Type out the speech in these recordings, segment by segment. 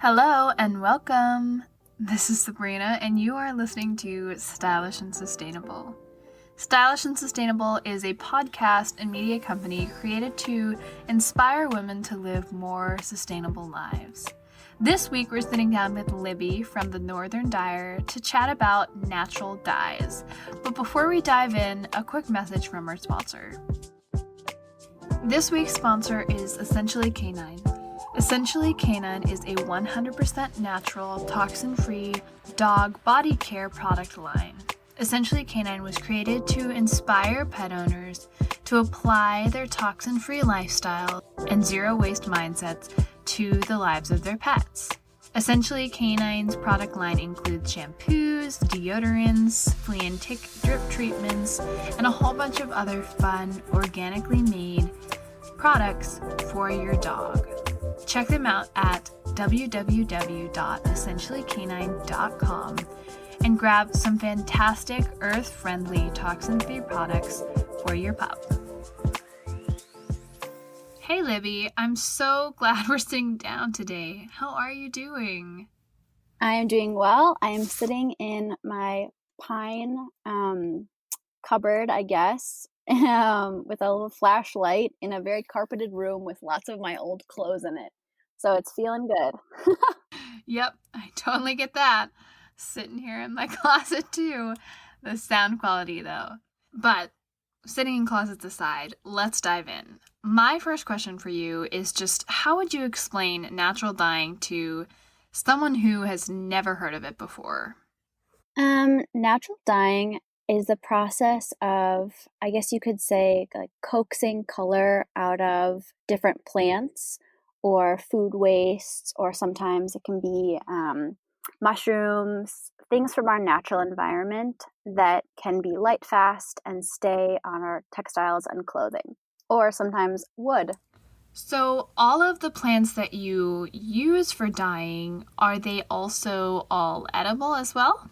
Hello and welcome. This is Sabrina, and you are listening to Stylish and Sustainable. Stylish and Sustainable is a podcast and media company created to inspire women to live more sustainable lives. This week, we're sitting down with Libby from the Northern Dyer to chat about natural dyes. But before we dive in, a quick message from our sponsor. This week's sponsor is Essentially Canine. Essentially Canine is a 100% natural, toxin-free dog body care product line. Essentially Canine was created to inspire pet owners to apply their toxin-free lifestyle and zero-waste mindsets to the lives of their pets. Essentially Canine's product line includes shampoos, deodorants, flea and tick drip treatments, and a whole bunch of other fun, organically made products for your dog. Check them out at www.essentiallycanine.com and grab some fantastic earth-friendly toxin-free products for your pup. Hey Libby, I'm so glad we're sitting down today. How are you doing? I am doing well. I am sitting in my pine cupboard, I guess, with a little flashlight in a very carpeted room with lots of my old clothes in it. So it's feeling good. Yep, I totally get that. Sitting here in my closet too. The sound quality though. But sitting in closets aside, let's dive in. My first question for you is just how would you explain natural dyeing to someone who has never heard of it before? Natural dyeing is the process of, I guess you could say, like coaxing color out of different plants or food waste, or sometimes it can be mushrooms, things from our natural environment that can be light fast and stay on our textiles and clothing, or sometimes wood. So, all of the plants that you use for dyeing, are they also all edible as well?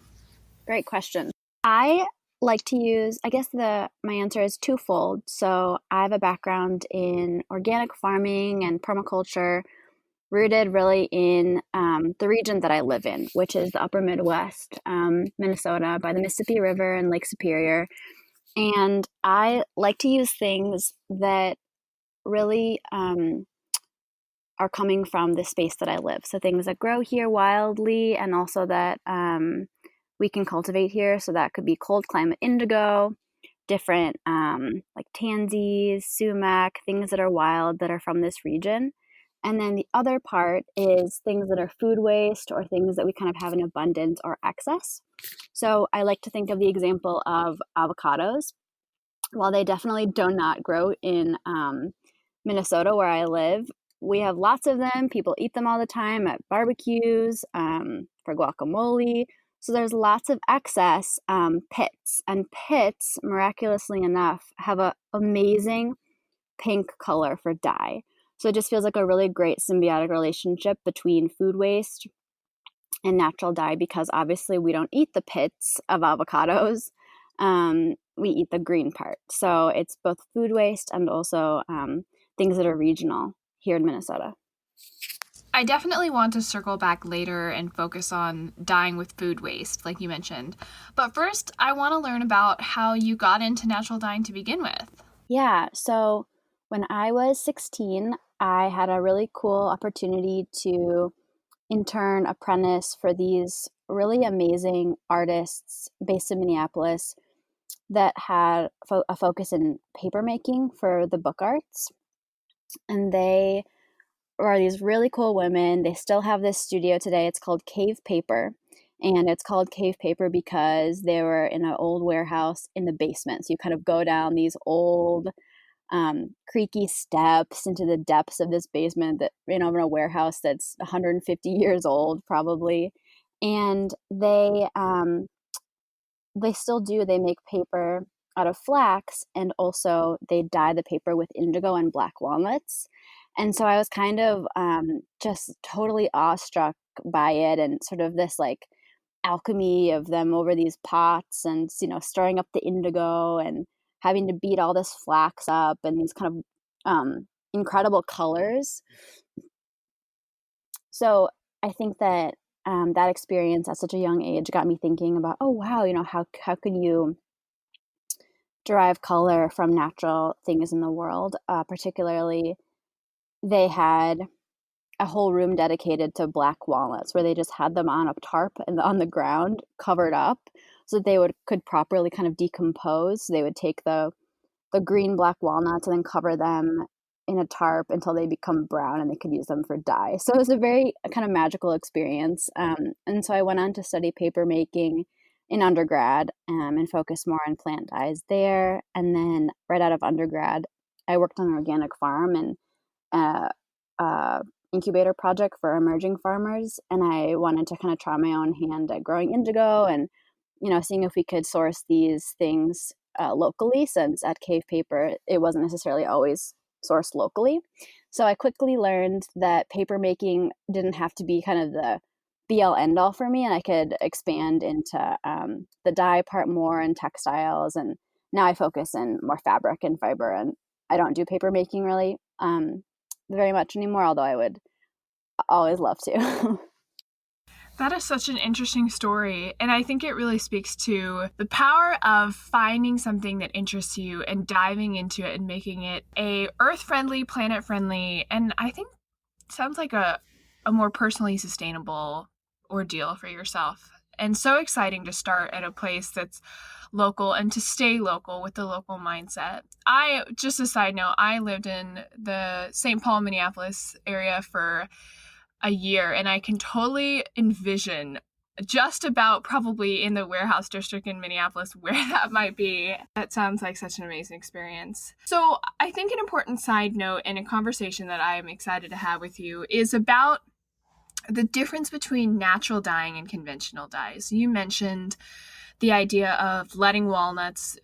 Great question. I like to use, I guess my answer is twofold. So I have a background in organic farming and permaculture, rooted really in the region that I live in, which is the upper Midwest, Minnesota, by the Mississippi River and Lake Superior. And I like to use things that really are coming from the space that I live. So things that grow here wildly and also that we can cultivate here. So that could be cold climate indigo, different like tansies, sumac, things that are wild that are from this region. And then the other part is things that are food waste or things that we kind of have in abundance or excess. So I like to think of the example of avocados. While they definitely do not grow in Minnesota where I live, we have lots of them. People eat them all the time at barbecues, for guacamole. So there's lots of excess pits. And pits, miraculously enough, have an amazing pink color for dye. So it just feels like a really great symbiotic relationship between food waste and natural dye, because obviously we don't eat the pits of avocados. We eat the green part. So it's both food waste and also things that are regional here in Minnesota. I definitely want to circle back later and focus on dyeing with food waste, like you mentioned. But first, I want to learn about how you got into natural dyeing to begin with. Yeah, so when I was 16, I had a really cool opportunity to intern apprentice for these really amazing artists based in Minneapolis that had a focus in paper making for the book arts. And they are these really cool women. They still have this studio today. It's called Cave Paper. And it's called Cave Paper because they were in an old warehouse in the basement. So you kind of go down these old creaky steps into the depths of this basement that, in a warehouse that's 150 years old probably. And they still do. They make paper out of flax, and also they dye the paper with indigo and black walnuts. And so I was kind of just totally awestruck by it, and sort of this like alchemy of them over these pots, and stirring up the indigo and having to beat all this flax up and these kind of incredible colors. So I think that that experience at such a young age got me thinking about, oh wow, how can you derive color from natural things in the world? Particularly, they had a whole room dedicated to black walnuts where they just had them on a tarp and on the ground covered up so that they could properly kind of decompose. So they would take the green black walnuts and then cover them in a tarp until they become brown and they could use them for dye. So it was a very kind of magical experience. And so I went on to study paper making in undergrad and focus more on plant dyes there. And then right out of undergrad, I worked on an organic farm and uh, incubator project for emerging farmers. And I wanted to kind of try my own hand at growing indigo and, seeing if we could source these things locally, since at Cave Paper, it wasn't necessarily always sourced locally. So I quickly learned that paper making didn't have to be kind of the be all end all for me, and I could expand into the dye part more and textiles. And now I focus in more fabric and fiber, and I don't do paper making really very much anymore, although I would always love to. That is such an interesting story, and I think it really speaks to the power of finding something that interests you and diving into it and making it a earth-friendly, planet-friendly, and I think sounds like a more personally sustainable ordeal for yourself. And so exciting to start at a place that's local and to stay local with the local mindset. Just a side note, I lived in the St. Paul, Minneapolis area for a year, and I can totally envision just about probably in the warehouse district in Minneapolis where that might be. That sounds like such an amazing experience. So I think an important side note and a conversation that I'm excited to have with you is about the difference between natural dyeing and conventional dyes. You mentioned the idea of letting walnuts,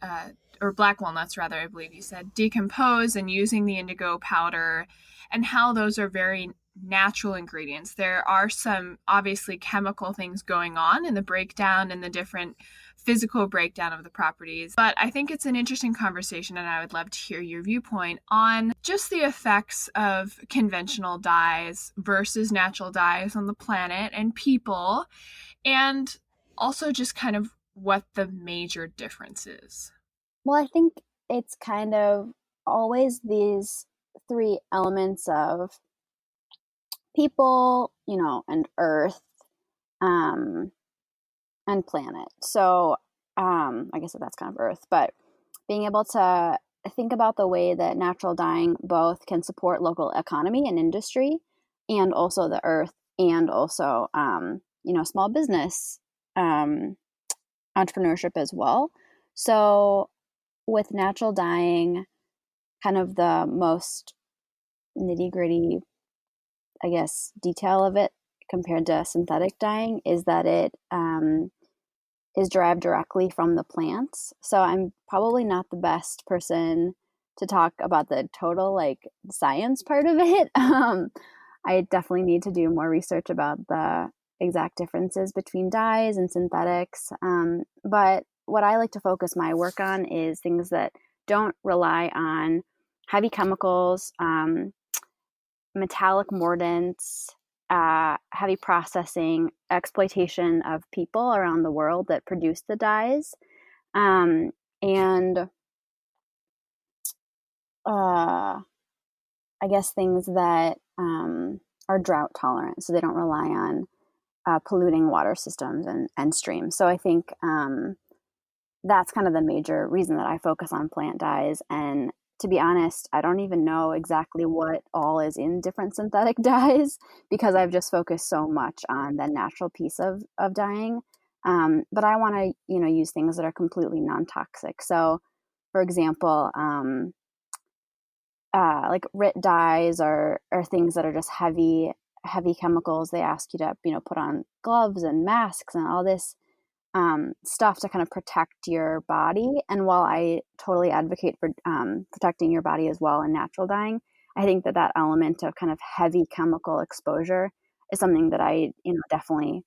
or black walnuts rather, I believe you said, decompose and using the indigo powder, and how those are very natural ingredients. There are some obviously chemical things going on in the breakdown and the different physical breakdown of the properties. But I think it's an interesting conversation, and I would love to hear your viewpoint on just the effects of conventional dyes versus natural dyes on the planet and people, and also just kind of what the major difference is. Well, I think it's kind of always these three elements of people, and earth, um, and planet. So, I guess that's kind of earth, but being able to think about the way that natural dyeing both can support local economy and industry, and also the earth, and also, small business, entrepreneurship as well. So, with natural dyeing, kind of the most nitty gritty, I guess, detail of it compared to synthetic dyeing is that it is derived directly from the plants. So I'm probably not the best person to talk about the total science part of it. I definitely need to do more research about the exact differences between dyes and synthetics. But what I like to focus my work on is things that don't rely on heavy chemicals, metallic mordants, heavy processing, exploitation of people around the world that produce the dyes, and I guess things that are drought tolerant, so they don't rely on polluting water systems and streams. So I think that's kind of the major reason that I focus on plant dyes. And to be honest, I don't even know exactly what all is in different synthetic dyes because I've just focused so much on the natural piece of dyeing. But I want to, use things that are completely non-toxic. So, for example, like RIT dyes are things that are just heavy chemicals. They ask you to, put on gloves and masks and all this stuff to kind of protect your body. And while I totally advocate for protecting your body as well in natural dyeing, I think that element of kind of heavy chemical exposure is something that I, definitely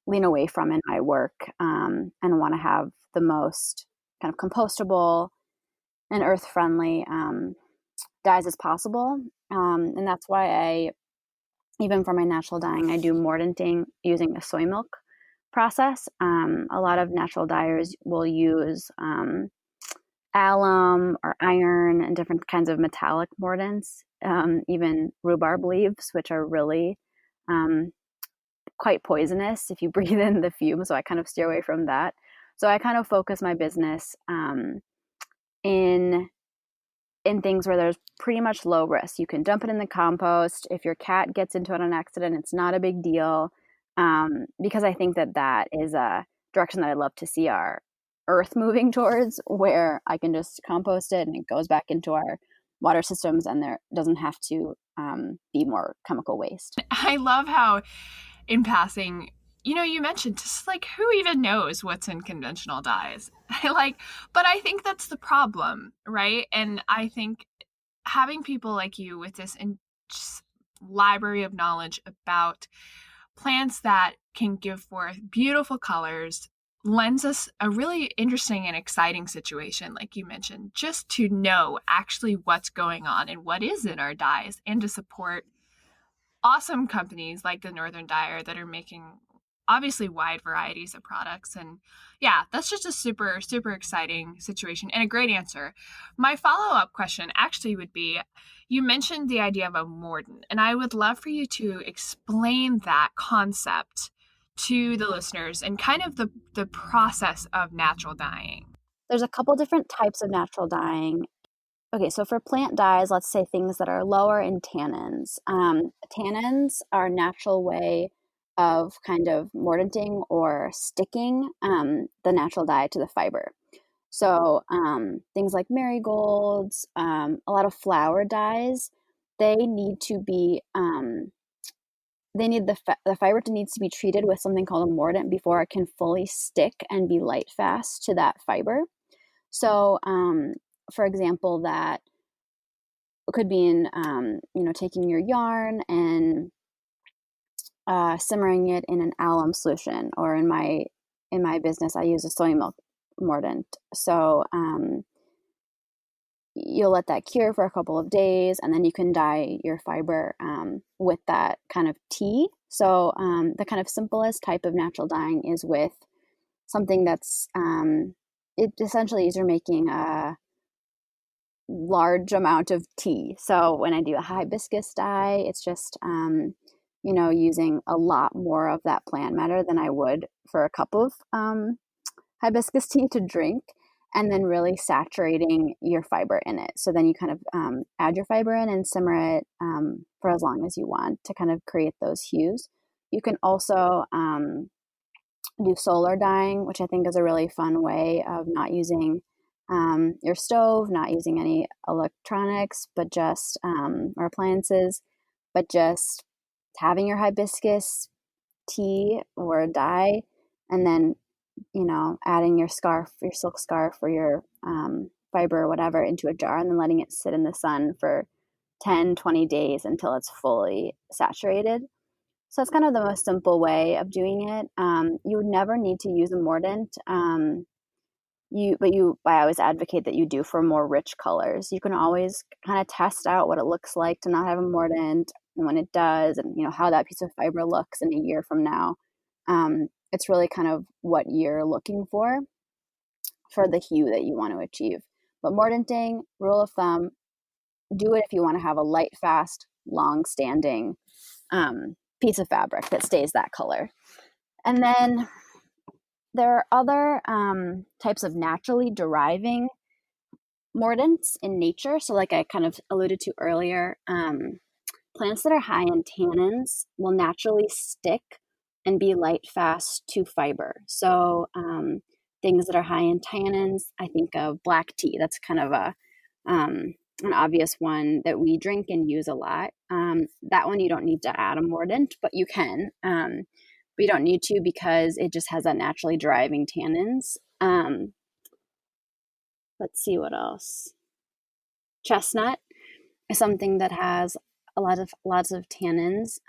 lean away from in my work, and want to have the most kind of compostable and earth-friendly dyes as possible. And that's why I even for my natural dyeing, I do mordanting using a soy milk process. A lot of natural dyers will use alum or iron and different kinds of metallic mordants, even rhubarb leaves, which are really quite poisonous if you breathe in the fumes. So I kind of steer away from that. So I kind of focus my business in things where there's pretty much low risk. You can dump it in the compost. If your cat gets into it on accident, it's not a big deal, because I think that is a direction that I'd love to see our earth moving towards, where I can just compost it and it goes back into our water systems, and there doesn't have to be more chemical waste. I love how, in passing, you mentioned just like, who even knows what's in conventional dyes? But I think that's the problem, right? And I think having people like you with this library of knowledge about plants that can give forth beautiful colors lends us a really interesting and exciting situation, like you mentioned, just to know actually what's going on and what is in our dyes, and to support awesome companies like the Northern Dyer that are making obviously wide varieties of products. And yeah, that's just a super, super exciting situation and a great answer. My follow-up question actually would be, you mentioned the idea of a mordant, and I would love for you to explain that concept to the listeners and kind of the process of natural dyeing. There's a couple different types of natural dyeing. Okay, so for plant dyes, let's say things that are lower in tannins. Tannins are a natural way of kind of mordanting or sticking the natural dye to the fiber. So things like marigolds, a lot of flower dyes, they need to be the fiber needs to be treated with something called a mordant before it can fully stick and be light fast to that fiber. So for example, that could be in taking your yarn and simmering it in an alum solution, or in my business I use a soy milk mordant. So you'll let that cure for a couple of days, and then you can dye your fiber with that kind of tea. So the kind of simplest type of natural dyeing is with something that's it essentially is you're making a large amount of tea. So when I do a hibiscus dye, it's just using a lot more of that plant matter than I would for a cup of hibiscus tea to drink, and then really saturating your fiber in it. So then you kind of add your fiber in and simmer it for as long as you want to kind of create those hues. You can also do solar dyeing, which I think is a really fun way of not using your stove, not using any electronics, but just or appliances, but just having your hibiscus tea or dye, and then adding your silk scarf or your fiber or whatever into a jar, and then letting it sit in the sun for 10-20 days until it's fully saturated. So that's kind of the most simple way of doing it. You would never need to use a mordant. I always advocate that you do for more rich colors. You can always kind of test out what it looks like to not have a mordant, and when it does, and how that piece of fiber looks in a year from now. It's really kind of what you're looking for the hue that you want to achieve. But mordanting, rule of thumb, do it if you want to have a light, fast, long-standing piece of fabric that stays that color. And then there are other types of naturally deriving mordants in nature. So like I kind of alluded to earlier, plants that are high in tannins will naturally stick and be light fast to fiber. So things that are high in tannins, I think of black tea. That's kind of an obvious one that we drink and use a lot. That one you don't need to add a mordant, but you can. But you don't need to, because it just has that naturally deriving tannins. Let's see what else. Chestnut is something that has lots of tannins.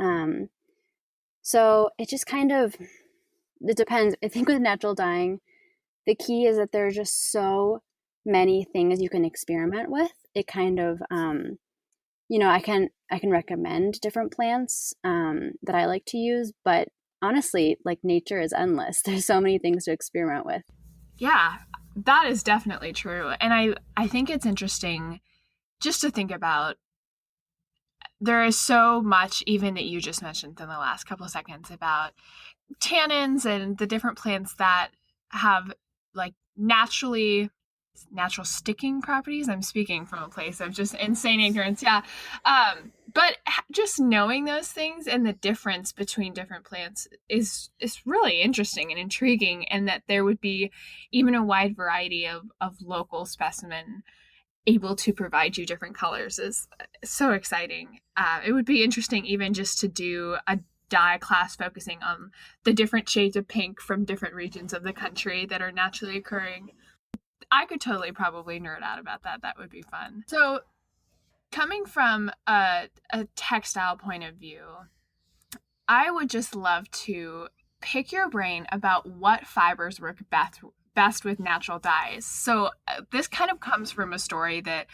So it just it depends. I think with natural dyeing, the key is that there's just so many things you can experiment with. It kind of I can recommend different plants that I like to use, but honestly, like nature is endless. There's so many things to experiment with. Yeah, that is definitely true. And I think it's interesting just to think about. There is so much, even that you just mentioned in the last couple of seconds, about tannins and the different plants that have like natural sticking properties. I'm speaking from a place of just insane ignorance. Yeah. But just knowing those things and the difference between different plants is really interesting and intriguing, and that there would be even a wide variety of local specimen able to provide you different colors is so exciting. It would be interesting even just to do a dye class focusing on the different shades of pink from different regions of the country that are naturally occurring. I could totally probably nerd out about that. That would be fun. So, coming from a textile point of view, I would just love to pick your brain about what fibers work best with natural dyes. So this kind of comes from a story that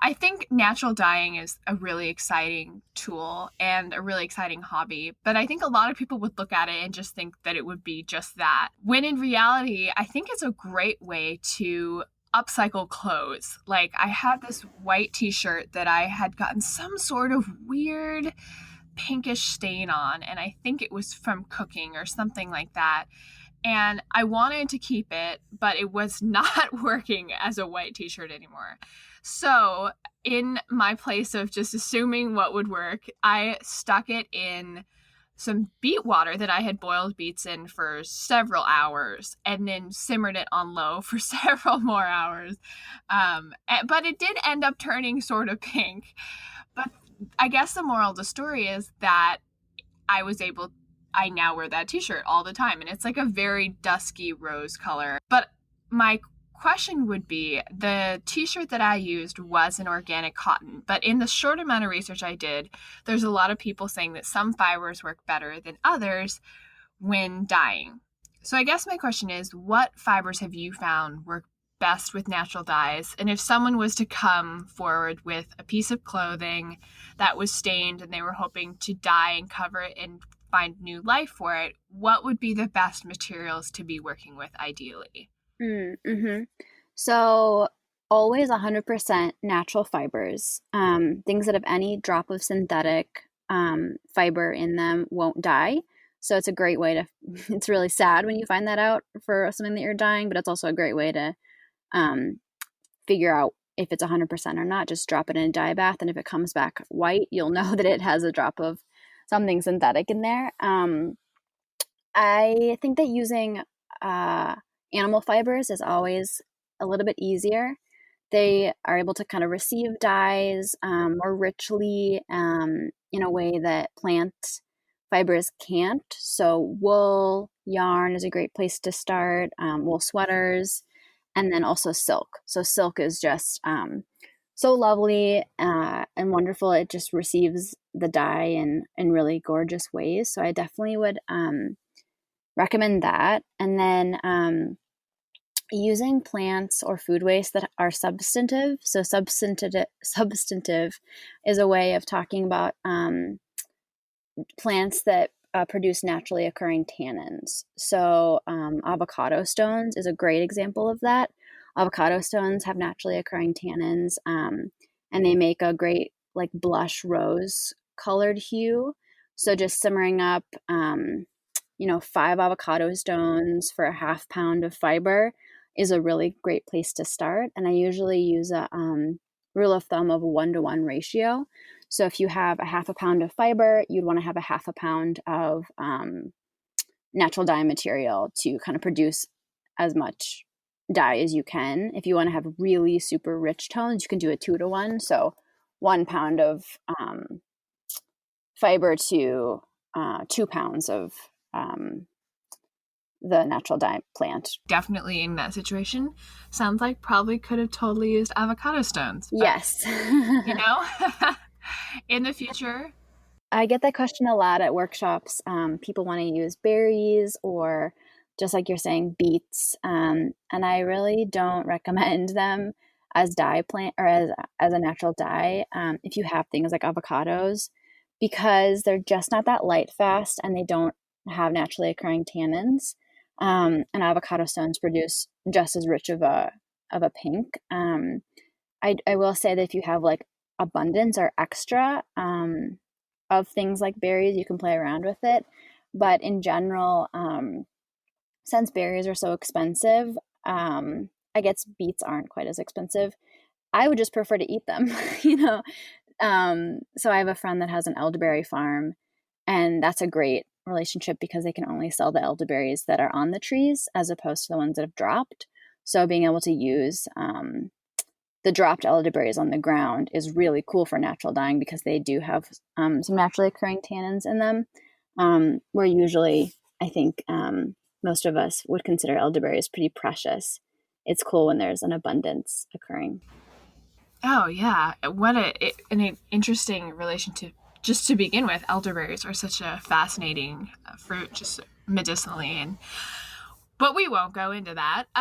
I think natural dyeing is a really exciting tool and a really exciting hobby, but I think a lot of people would look at it and just think that it would be just that. When in reality, I think it's a great way to upcycle clothes. Like I had this white t-shirt that I had gotten some sort of weird pinkish stain on, and I think it was from cooking or something like that. And I wanted to keep it, but it was not working as a white t-shirt anymore. So in my place of just assuming what would work, I stuck it in some beet water that I had boiled beets in for several hours and then simmered it on low for several more hours. But it did end up turning sort of pink. But I guess the moral of the story is that I now wear that t-shirt all the time, and it's like a very dusky rose color. But my question would be, the t-shirt that I used was an organic cotton, but in the short amount of research I did, there's a lot of people saying that some fibers work better than others when dyeing. So I guess my question is, what fibers have you found work best with natural dyes? And if someone was to come forward with a piece of clothing that was stained and they were hoping to dye and cover it and find new life for it, what would be the best materials to be working with ideally? Mm-hmm. So always 100% natural fibers. Things that have any drop of synthetic fiber in them won't dye. So it's a great way to, it's really sad when you find that out for something that you're dyeing, but it's also a great way to figure out if it's 100% or not. Just drop it in a dye bath, and if it comes back white, you'll know that it has a drop of something synthetic in there. I think that using animal fibers is always a little bit easier. They are able to kind of receive dyes more richly in a way that plant fibers can't. So wool, yarn is a great place to start, wool sweaters, and then also silk. So silk is just so lovely and wonderful. It just receives the dye in really gorgeous ways. So I definitely would recommend that. And then using plants or food waste that are substantive. So substantive is a way of talking about plants that produce naturally occurring tannins. So avocado stones is a great example of that. Avocado stones have naturally occurring tannins, and they make a great like blush rose colored hue. So just simmering up 5 avocado stones for a half pound of fiber is a really great place to start. And I usually use a rule of thumb of a 1-to-1 ratio. So if you have a half a pound of fiber, you'd want to have a half a pound of natural dye material to kind of produce as much dye as you can. If you want to have really super rich tones, you can do a 2-to-1. So 1 pound of fiber to 2 pounds of the natural dye plant. Definitely in that situation. Sounds like probably could have totally used avocado stones. Yes. In the future. I get that question a lot at workshops. People want to use berries or just like you're saying, beets. And I really don't recommend them. as dye plant or as a natural dye, if you have things like avocados, because they're just not that light fast and they don't have naturally occurring tannins. And avocado stones produce just as rich of a pink. I will say that if you have like abundance or extra of things like berries, you can play around with it. But in general, since berries are so expensive, I guess beets aren't quite as expensive. I would just prefer to eat them, you know. So I have a friend that has an elderberry farm, and that's a great relationship because they can only sell the elderberries that are on the trees as opposed to the ones that have dropped. So being able to use the dropped elderberries on the ground is really cool for natural dyeing because they do have some naturally occurring tannins in them, where usually I think most of us would consider elderberries pretty precious. It's cool when there's an abundance occurring. Oh yeah, what an interesting relation to just to begin with. Elderberries are such a fascinating fruit, just medicinally, and but we won't go into that. So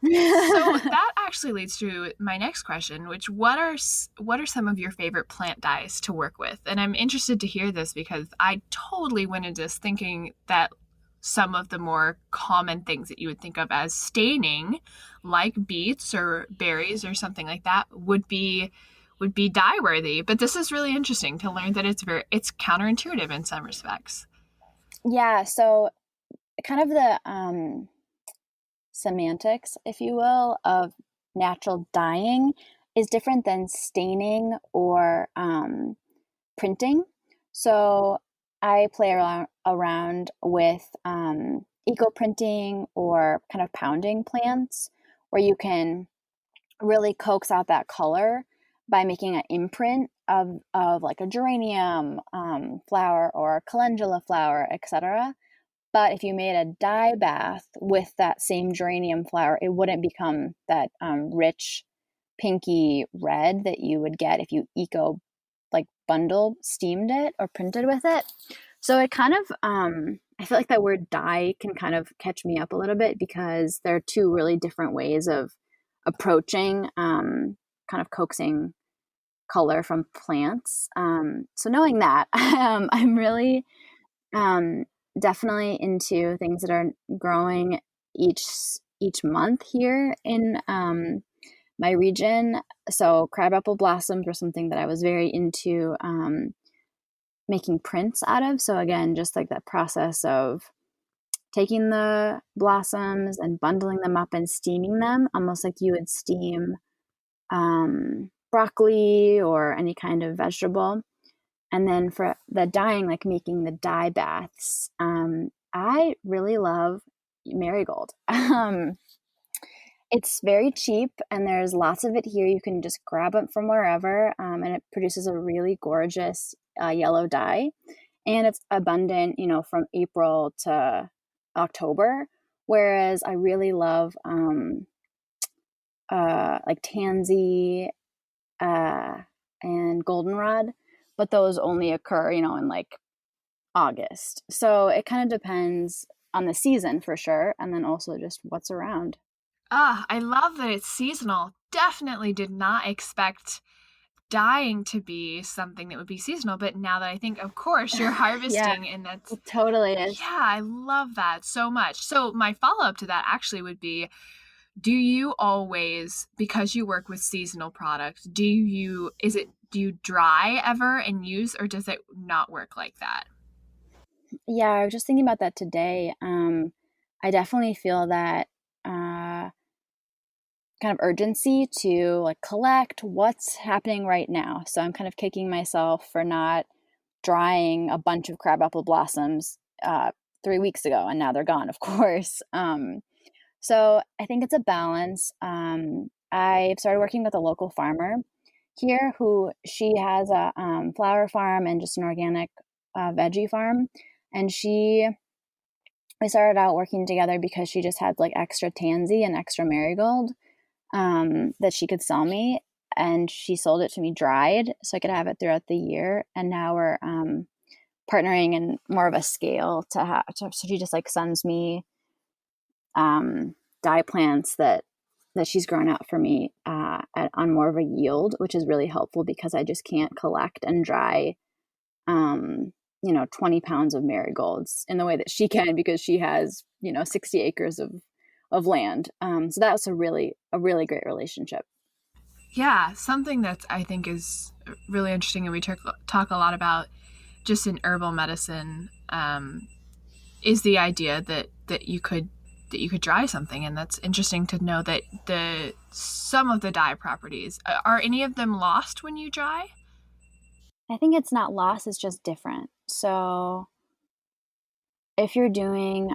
that actually leads to my next question, which what are some of your favorite plant dyes to work with? And I'm interested to hear this because I totally went into this thinking that some of the more common things that you would think of as staining, like beets or berries or something like that, would be dye worthy. But this is really interesting to learn that it's counterintuitive in some respects. Yeah, so kind of the semantics, if you will, of natural dyeing is different than staining or printing. So I play around with eco printing or kind of pounding plants where you can really coax out that color by making an imprint of like a geranium flower or calendula flower, etc. But if you made a dye bath with that same geranium flower, it wouldn't become that rich pinky red that you would get if you eco like bundled steamed it or printed with it. So it kind of I feel like that word dye can kind of catch me up a little bit because there are two really different ways of approaching kind of coaxing color from plants. So knowing that, I'm really um, definitely into things that are growing each month here in my region. So crabapple blossoms were something that I was very into making prints out of. So again, just like that process of taking the blossoms and bundling them up and steaming them, almost like you would steam broccoli or any kind of vegetable. And then for the dyeing, like making the dye baths, I really love Marigold. It's very cheap and there's lots of it here. You can just grab it from wherever, and it produces a really gorgeous yellow dye. And it's abundant, you know, from April to October. Whereas I really love like Tansy and goldenrod, but those only occur, you know, in like August. So it kind of depends on the season for sure, and then also just what's around. Ah, I love that it's seasonal. Definitely did not expect dyeing to be something that would be seasonal, but now that I think, of course, you're Yeah, harvesting and that's it totally is. yeah, I love that so much. So my follow-up to that actually would be, do you always, because you work with seasonal products, do you dry ever and use, or does it not work like that? Yeah, I was just thinking about that today. I definitely feel that kind of urgency to like collect what's happening right now. So I'm kind of kicking myself for not drying a bunch of crabapple blossoms 3 weeks ago, and now they're gone, of course. So I think it's a balance. I've started working with a local farmer here who she has a flower farm and just an organic veggie farm. And we started out working together because she just had like extra tansy and extra marigold that she could sell me. And she sold it to me dried so I could have it throughout the year. And now we're partnering in more of a scale to have. So she just like sends me dye plants that that she's grown out for me on more of a yield, which is really helpful because I just can't collect and dry 20 pounds of marigolds in the way that she can, because she has 60 acres of land. So that was a really great relationship. Yeah, something that I think is really interesting, and we talk a lot about just in herbal medicine, is the idea that you could dry something, and that's interesting to know that some of the dye properties are any of them lost when you dry? I think it's not lost, it's just different. So if you're doing,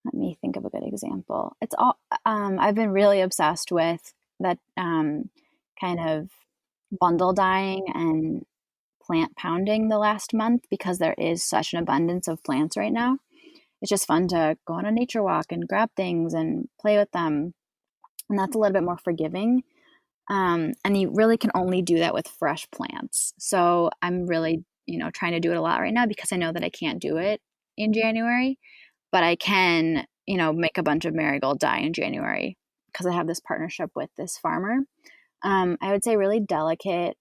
let me think of a good example. It's all, I've been really obsessed with that kind of bundle dyeing and plant pounding the last month, because there is such an abundance of plants right now. It's just fun to go on a nature walk and grab things and play with them. And that's a little bit more forgiving. And you really can only do that with fresh plants. So I'm really, trying to do it a lot right now, because I know that I can't do it in January, but I can, make a bunch of marigold dye in January because I have this partnership with this farmer. I would say really delicate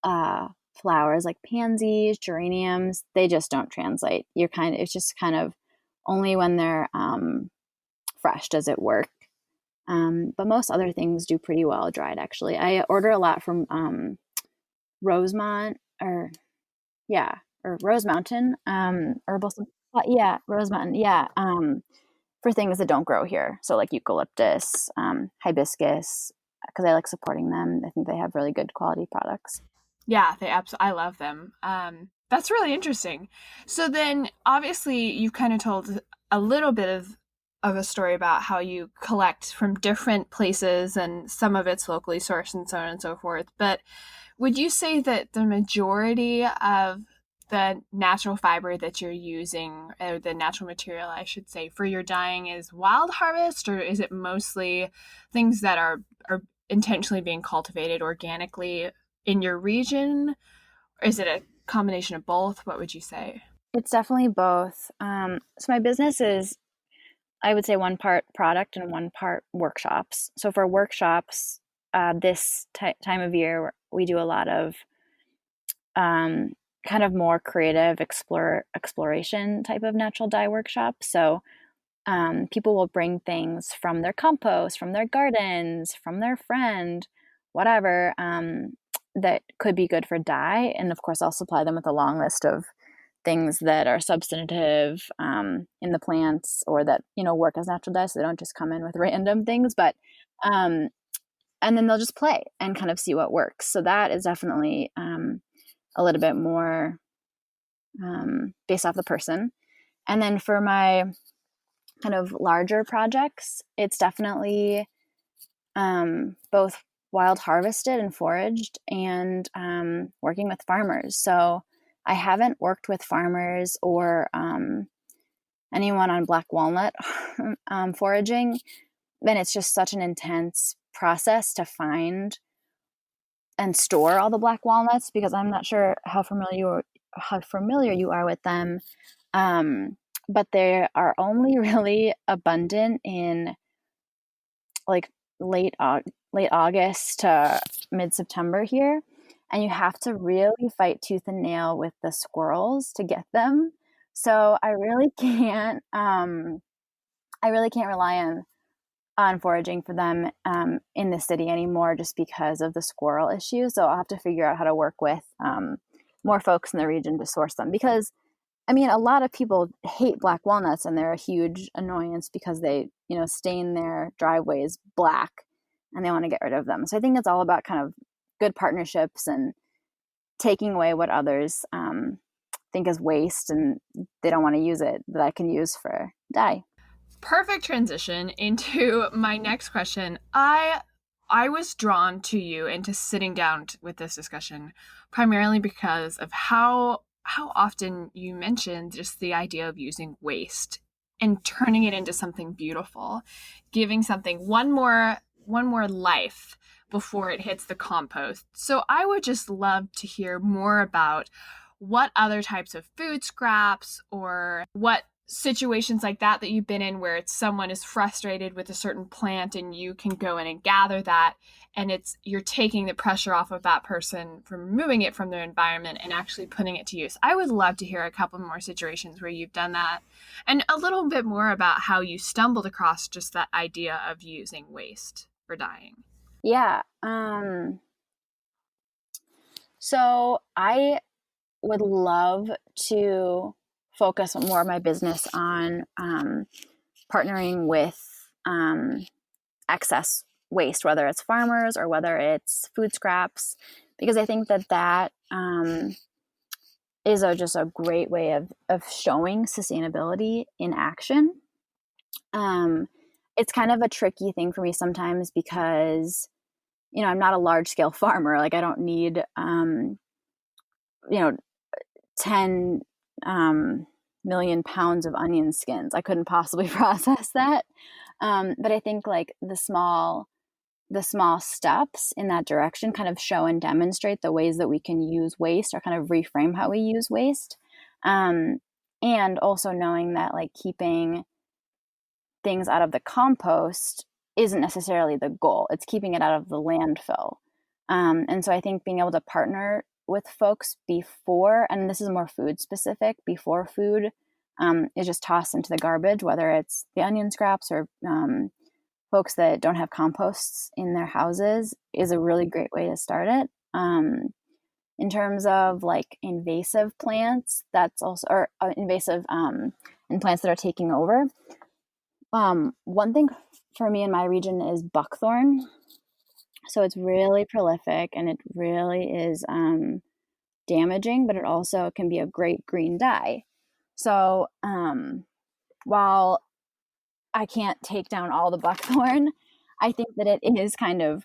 flowers like pansies, geraniums, they just don't translate. It's just kind of only when they're fresh does it work. But most other things do pretty well dried, actually. I order a lot from Rosemont or Rose Mountain herbal. Yeah, Rose Mountain. Yeah, for things that don't grow here. So like eucalyptus, hibiscus, because I like supporting them. I think they have really good quality products. Yeah, I love them. That's really interesting. So then, obviously, you've kind of told a little bit of a story about how you collect from different places, and some of it's locally sourced and so on and so forth. But would you say that the majority of the natural fiber that you're using, or the natural material, I should say, for your dyeing is wild harvest, or is it mostly things that are intentionally being cultivated organically in your region? Or is it a combination of both? What would you say? It's definitely both. So my business is, I would say, one part product and one part workshops. So for workshops, this time of year, we do a lot of kind of more creative exploration type of natural dye workshops. So people will bring things from their compost, from their gardens, from their friend, whatever, that could be good for dye. And of course, I'll supply them with a long list of things that are substantive in the plants, or that work as natural dye, so they don't just come in with random things. But and then they'll just play and kind of see what works. So that is definitely a little bit more based off the person. And then for my kind of larger projects, it's definitely both wild harvested and foraged, and working with farmers. So I haven't worked with farmers or anyone on black walnut foraging. Then it's just such an intense process to find and store all the black walnuts, because I'm not sure how familiar you are with them. But they are only really abundant in like late August to mid-September here. And you have to really fight tooth and nail with the squirrels to get them. So I really can't rely on foraging for them in the city anymore, just because of the squirrel issue. So I'll have to figure out how to work with more folks in the region to source them, because I mean, a lot of people hate black walnuts, and they're a huge annoyance because they, stain their driveways black, and they want to get rid of them. So I think it's all about kind of good partnerships and taking away what others think is waste and they don't want to use it, that I can use for dye. Perfect transition into my next question. I was drawn to you into sitting down with this discussion primarily because of how often you mentioned just the idea of using waste and turning it into something beautiful, giving something one more life before it hits the compost. So I would just love to hear more about what other types of food scraps, or what situations like that you've been in where it's someone is frustrated with a certain plant and you can go in and gather that, and you're taking the pressure off of that person from removing it from their environment and actually putting it to use. I would love to hear a couple more situations where you've done that, and a little bit more about how you stumbled across just that idea of using waste for dyeing. Yeah. So I would love to focus more of my business on partnering with excess waste, whether it's farmers or whether it's food scraps, because I think that is just a great way of showing sustainability in action. It's kind of a tricky thing for me sometimes because, I'm not a large scale farmer. Like I don't need, 10 million pounds of onion skins. I couldn't possibly process that. But I think like the small steps in that direction kind of show and demonstrate the ways that we can use waste or kind of reframe how we use waste. And also knowing that like keeping things out of the compost isn't necessarily the goal. It's keeping it out of the landfill. And so I think being able to partner with folks before, and this is more food specific, before food is just tossed into the garbage, whether it's the onion scraps or folks that don't have composts in their houses, is a really great way to start it. In terms of like invasive plants, that's also, or invasive and plants that are taking over. One thing for me in my region is buckthorn. So it's really prolific and it really is damaging, but it also can be a great green dye. So while I can't take down all the buckthorn, I think that it is kind of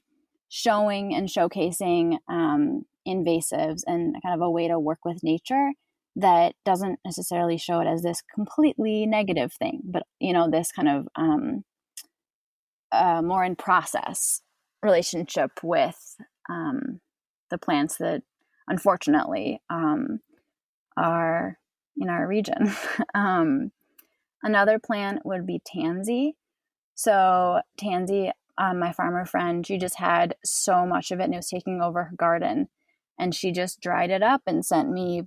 showing and showcasing invasives and kind of a way to work with nature that doesn't necessarily show it as this completely negative thing, but this kind of more in process relationship with the plants that unfortunately are in our region. Another plant would be Tansy. So Tansy, my farmer friend, she just had so much of it and it was taking over her garden, and she just dried it up and sent me,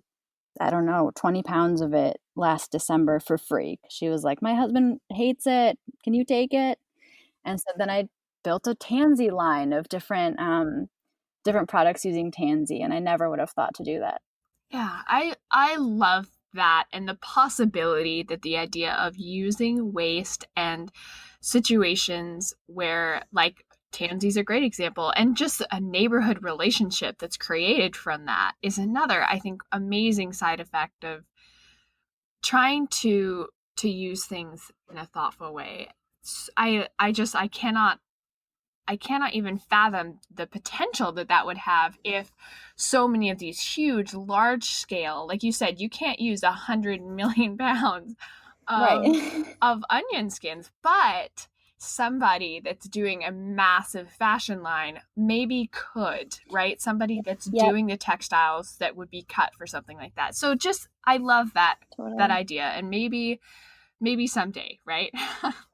I don't know, 20 pounds of it last December for free. She was like, my husband hates it. Can you take it? And so then I built a Tansy line of different products using Tansy, and I never would have thought to do that. Yeah, I love that, and the possibility that the idea of using waste and situations where, like, Tansy's a great example, and just a neighborhood relationship that's created from that is another, I think, amazing side effect of trying to use things in a thoughtful way. I cannot even fathom the potential that would have if so many of these huge, large scale, like you said, you can't use 100 million pounds of onion skins, but somebody that's doing a massive fashion line maybe could, right? Somebody that's doing the textiles that would be cut for something like that. So just, I love that idea, and maybe someday, right?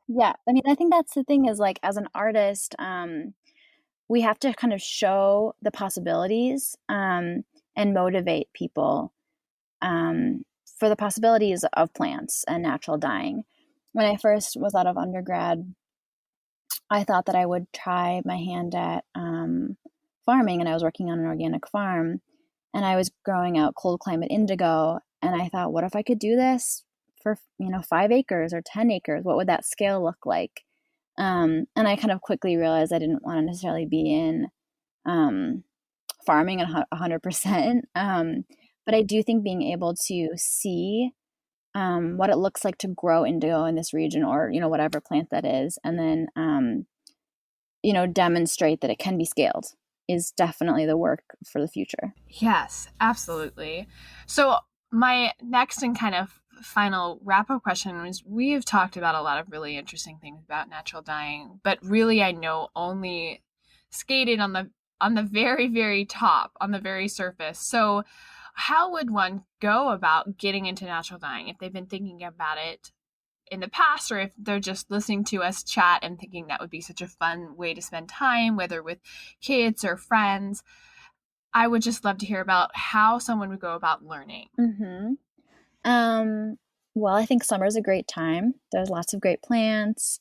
Yeah. I mean, I think that's the thing is like, as an artist, we have to kind of show the possibilities and motivate people for the possibilities of plants and natural dyeing. When I first was out of undergrad, I thought that I would try my hand at farming, and I was working on an organic farm, and I was growing out cold climate indigo, and I thought, what if I could do this for 5 acres or 10 acres? What would that scale look like? And I kind of quickly realized I didn't want to necessarily be in farming 100%. But I do think being able to see what it looks like to grow indigo in this region, or whatever plant that is, and then demonstrate that it can be scaled is definitely the work for the future. Yes, absolutely. So my next and kind of final wrap-up question was, we have talked about a lot of really interesting things about natural dyeing, but really I know only skated on the very, very top, on the very surface. So How would one go about getting into natural dyeing if they've been thinking about it in the past, or if they're just listening to us chat and thinking that would be such a fun way to spend time, whether with kids or friends? I would just love to hear about how someone would go about learning. Mm-hmm. Well, I think summer is a great time. There's lots of great plants,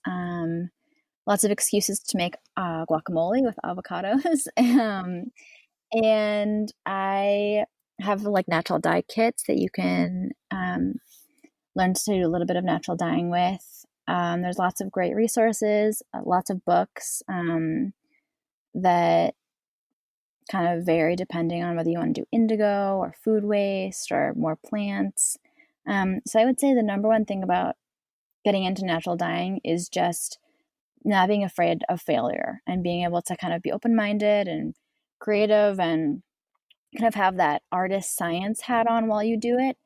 lots of excuses to make guacamole with avocados. And I have like natural dye kits that you can learn to do a little bit of natural dyeing with. There's lots of great resources, lots of books that kind of vary depending on whether you want to do indigo or food waste or more plants. So I would say the number one thing about getting into natural dyeing is just not being afraid of failure and being able to kind of be open-minded and creative and kind of have that artist science hat on while you do it.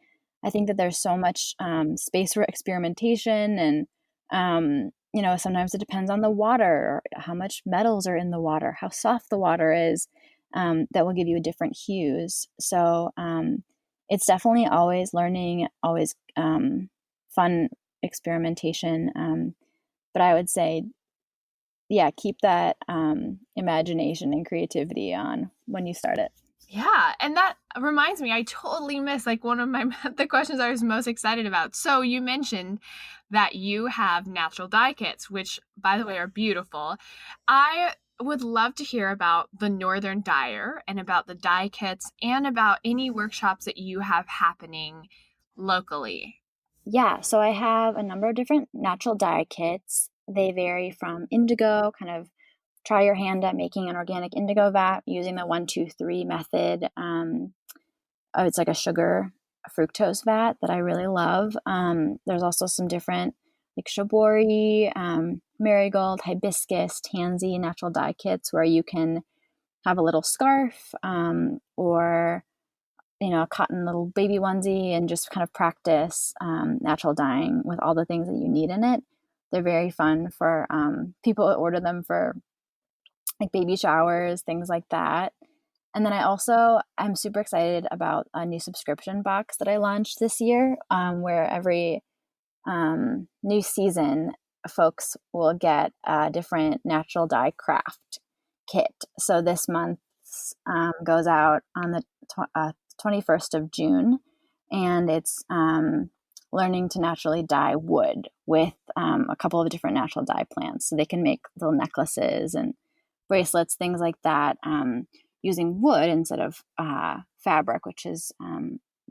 I think that there's so much space for experimentation, and sometimes it depends on the water or how much metals are in the water, how soft the water is, that will give you different hues. So it's definitely always learning, always fun experimentation. But I would say, yeah, keep that imagination and creativity on when you start it. Yeah, and that reminds me, I totally missed like one of the questions I was most excited about. So you mentioned that you have natural dye kits, which, by the way, are beautiful. I would love to hear about the Northern Dyer and about the dye kits and about any workshops that you have happening locally. Yeah, so I have a number of different natural dye kits. They vary from indigo, kind of try your hand at making an organic indigo vat using the 1-2-3 method. It's like a sugar fructose vat that I really love. There's also some different like shibori, marigold, hibiscus, tansy natural dye kits where you can have a little scarf or a cotton little baby onesie and just kind of practice natural dyeing with all the things that you need in it. They're very fun for people that order them for like baby showers, things like that. And then I'm super excited about a new subscription box that I launched this year, where every new season, folks will get a different natural dye craft kit. So this month's goes out on the 21st of June, and it's learning to naturally dye wood with a couple of different natural dye plants. So they can make little necklaces and bracelets, things like that, using wood instead of fabric, which is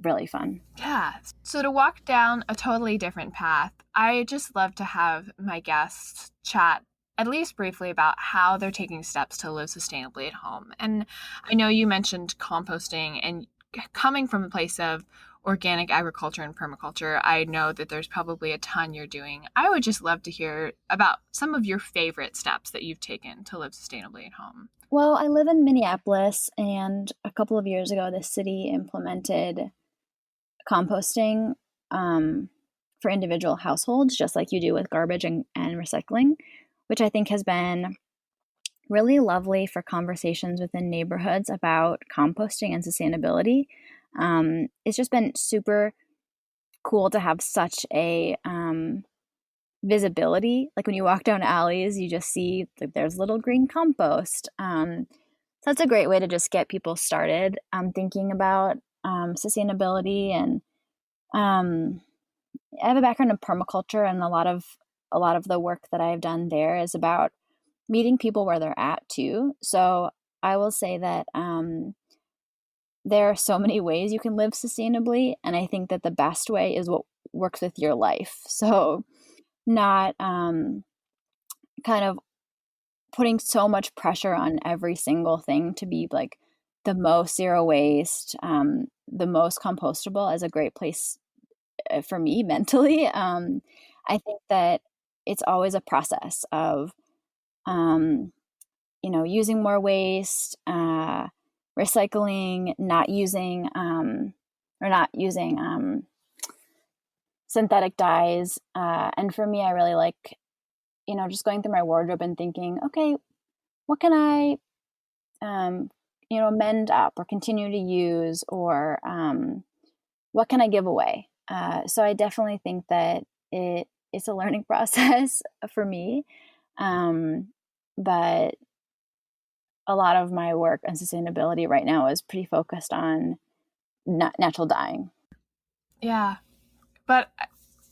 really fun. Yeah. So to walk down a totally different path, I just love to have my guests chat at least briefly about how they're taking steps to live sustainably at home. And I know you mentioned composting, and coming from a place of organic agriculture and permaculture, I know that there's probably a ton you're doing. I would just love to hear about some of your favorite steps that you've taken to live sustainably at home. Well, I live in Minneapolis, and a couple of years ago, the city implemented composting for individual households, just like you do with garbage and recycling, which I think has been really lovely for conversations within neighborhoods about composting and sustainability. It's just been super cool to have such a visibility. Like when you walk down alleys, you just see like there's little green compost. So that's a great way to just get people started thinking about sustainability. And I have a background in permaculture, and a lot of the work that I've done there is about meeting people where they're at too. So I will say that there are so many ways you can live sustainably, and I think that the best way is what works with your life. So not kind of putting so much pressure on every single thing to be like the most zero waste, the most compostable is a great place for me mentally. I think that it's always a process of using more waste, recycling, not using synthetic dyes. And for me, I really like, just going through my wardrobe and thinking, okay, what can I mend up or continue to use, or what can I give away? So I definitely think that it's a learning process for me. But a lot of my work on sustainability right now is pretty focused on natural dyeing. Yeah, but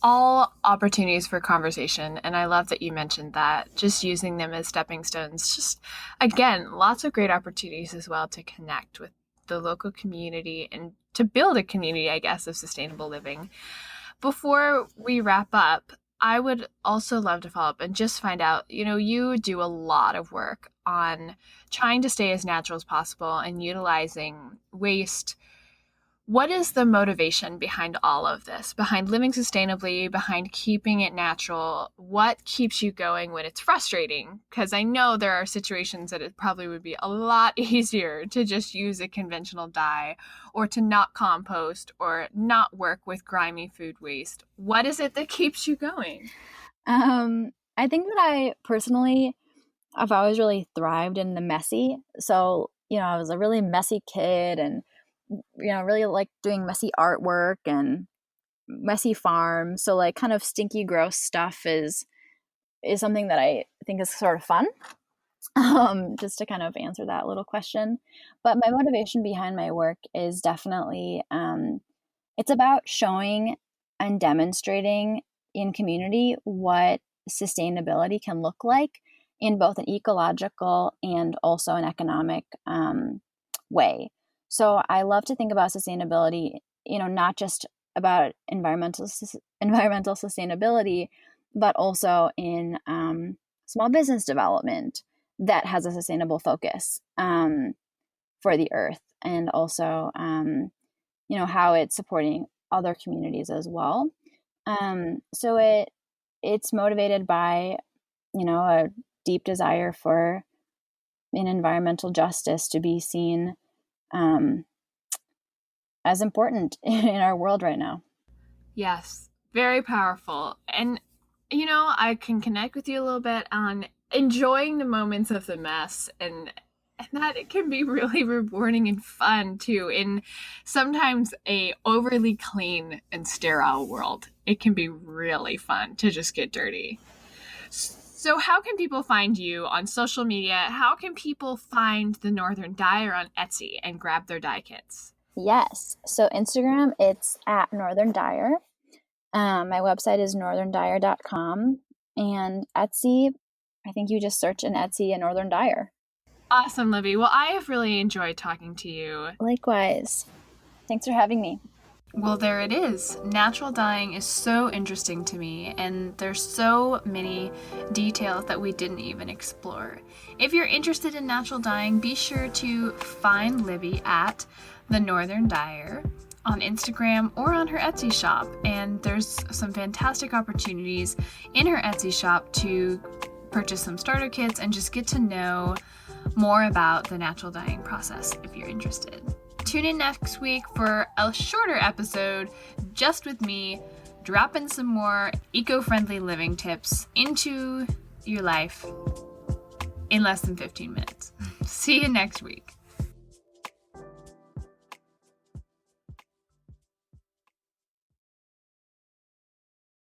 all opportunities for conversation, and I love that you mentioned that, just using them as stepping stones. Just, again, lots of great opportunities as well to connect with the local community and to build a community, I guess, of sustainable living. Before we wrap up, I would also love to follow up and just find out, you do a lot of work on trying to stay as natural as possible and utilizing waste. What is the motivation behind all of this, behind living sustainably, behind keeping it natural? What keeps you going when it's frustrating? Because I know there are situations that it probably would be a lot easier to just use a conventional dye, or to not compost, or not work with grimy food waste. What is it that keeps you going? I think that I personally, I've always really thrived in the messy. So, I was a really messy kid, and really like doing messy artwork and messy farm. So like kind of stinky, gross stuff is something that I think is sort of fun. Just to kind of answer that little question. But my motivation behind my work is definitely, it's about showing and demonstrating in community what sustainability can look like in both an ecological and also an economic way. So I love to think about sustainability, not just about environmental sustainability, but also in small business development that has a sustainable focus for the earth, and also, how it's supporting other communities as well. So it's motivated by, a deep desire for an environmental justice to be seen as important in our world right now. Yes, very powerful. And, I can connect with you a little bit on enjoying the moments of the mess, and that it can be really rewarding and fun too. In sometimes a overly clean and sterile world, it can be really fun to just get dirty. So how can people find you on social media? How can people find the Northern Dyer on Etsy and grab their dye kits? Yes. So Instagram, it's at Northern Dyer. My website is northerndyer.com. And Etsy, I think you just search in Etsy a Northern Dyer. Awesome, Libby. Well, I have really enjoyed talking to you. Likewise. Thanks for having me. Well, there it is. Natural dyeing is so interesting to me, and there's so many details that we didn't even explore. If you're interested in natural dyeing, be sure to find Libby at the Northern Dyer on Instagram or on her Etsy shop. And there's some fantastic opportunities in her Etsy shop to purchase some starter kits and just get to know more about the natural dyeing process if you're interested. Tune in next week for a shorter episode just with me, dropping some more eco-friendly living tips into your life in less than 15 minutes. See you next week.